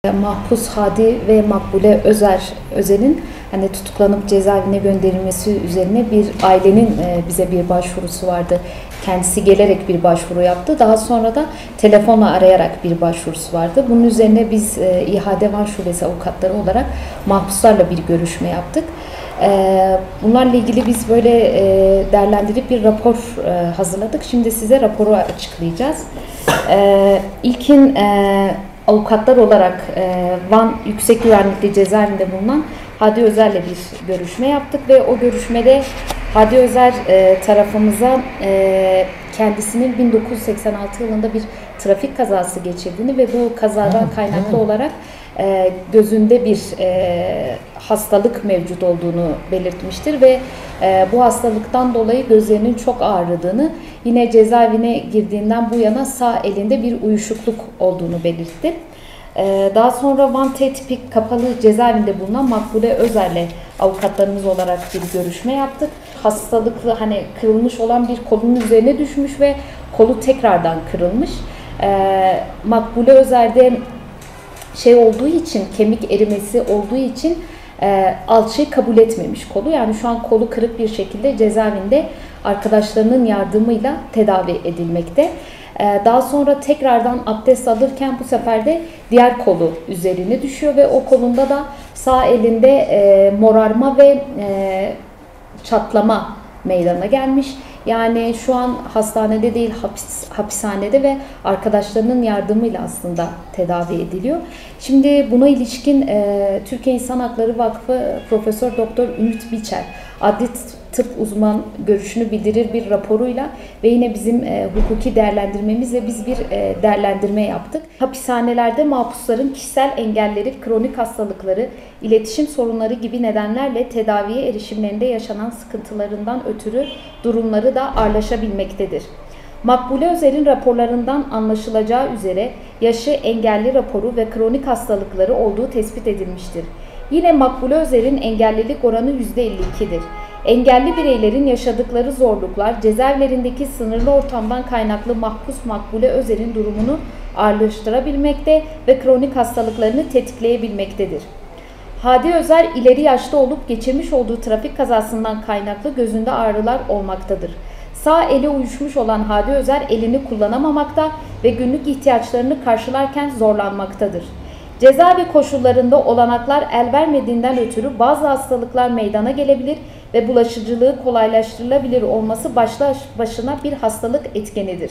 Mahpus Hadi ve Makbule Özer'in hani tutuklanıp cezaevine gönderilmesi üzerine bir ailenin bize bir başvurusu vardı. Kendisi gelerek bir başvuru yaptı. Daha sonra da telefonla arayarak bir başvurusu vardı. Bunun üzerine biz İHA Van Şubesi avukatları olarak mahpuslarla bir görüşme yaptık. Bunlarla ilgili biz böyle değerlendirip bir rapor hazırladık. Şimdi size raporu açıklayacağız. İlkin avukatlar olarak Van Yüksek Güvenlikli Cezaevinde bulunan Hadi Özer'le bir görüşme yaptık ve o görüşmede Hadi Özer tarafımıza kendisinin 1986 yılında bir trafik kazası geçirdiğini ve bu kazadan kaynaklı olarak gözünde bir hastalık mevcut olduğunu belirtmiştir ve bu hastalıktan dolayı gözlerinin çok ağrıdığını, yine cezaevine girdiğinden bu yana sağ elinde bir uyuşukluk olduğunu belirtti. Daha sonra Van T tipi kapalı cezaevinde bulunan Makbule Özer'le avukatlarımız olarak bir görüşme yaptık. Hastalıklı, hani kırılmış olan bir kolunun üzerine düşmüş ve kolu tekrardan kırılmış. Makbule Özer'de olduğu için, kemik erimesi olduğu için alçıyı kabul etmemiş kolu. Yani şu an kolu kırık bir şekilde cezaevinde arkadaşlarının yardımıyla tedavi edilmekte. Daha sonra tekrardan abdest alırken bu sefer de diğer kolu üzerine düşüyor ve o kolunda da sağ elinde morarma ve çatlama meydana gelmiş. Yani şu an hastanede değil, hapishanede ve arkadaşlarının yardımıyla aslında tedavi ediliyor. Şimdi buna ilişkin Türkiye İnsan Hakları Vakfı Profesör Doktor Ümit Biçer adli tıp uzman görüşünü bildirir bir raporuyla ve yine bizim hukuki değerlendirmemizle biz bir değerlendirme yaptık. Hapishanelerde mahpusların kişisel engelleri, kronik hastalıkları, iletişim sorunları gibi nedenlerle tedaviye erişimlerinde yaşanan sıkıntılarından ötürü durumları da ağırlaşabilmektedir. Makbule Özer'in raporlarından anlaşılacağı üzere yaşı, engelli raporu ve kronik hastalıkları olduğu tespit edilmiştir. Yine Makbule Özer'in engellilik oranı %52'dir. Engelli bireylerin yaşadıkları zorluklar, cezaevlerindeki sınırlı ortamdan kaynaklı mahpus Makbule Özer'in durumunu ağırlaştırabilmekte ve kronik hastalıklarını tetikleyebilmektedir. Hadi Özer ileri yaşta olup geçirmiş olduğu trafik kazasından kaynaklı gözünde ağrılar olmaktadır. Sağ eli uyuşmuş olan Hadi Özer elini kullanamamakta ve günlük ihtiyaçlarını karşılarken zorlanmaktadır. Cezaevi koşullarında olanaklar el vermediğinden ötürü bazı hastalıklar meydana gelebilir ve bulaşıcılığı kolaylaştırılabilir olması başlı başına bir hastalık etkenidir.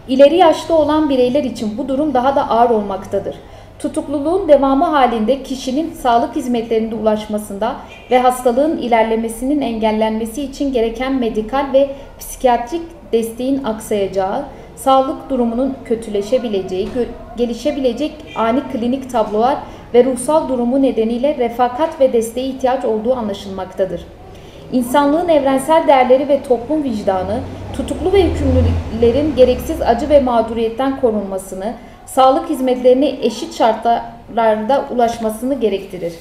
İleri yaşta olan bireyler için bu durum daha da ağır olmaktadır. Tutukluluğun devamı halinde kişinin sağlık hizmetlerinde ulaşmasında ve hastalığın ilerlemesinin engellenmesi için gereken medikal ve psikiyatrik desteğin aksayacağı, sağlık durumunun kötüleşebileceği, gelişebilecek ani klinik tablolar ve ruhsal durumu nedeniyle refakat ve desteğe ihtiyaç olduğu anlaşılmaktadır. İnsanlığın evrensel değerleri ve toplum vicdanı, tutuklu ve hükümlülerin gereksiz acı ve mağduriyetten korunmasını, sağlık hizmetlerine eşit şartlarda ulaşmasını gerektirir.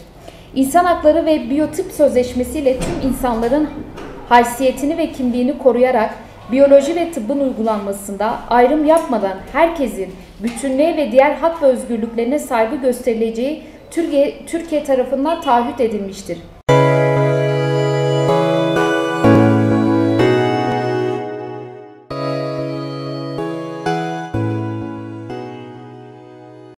İnsan Hakları ve Biyotip Sözleşmesi ile tüm insanların haysiyetini ve kimliğini koruyarak biyoloji ve tıbbın uygulanmasında ayrım yapmadan herkesin bütünlüğe ve diğer hak ve özgürlüklerine saygı gösterileceği Türkiye tarafından taahhüt edilmiştir.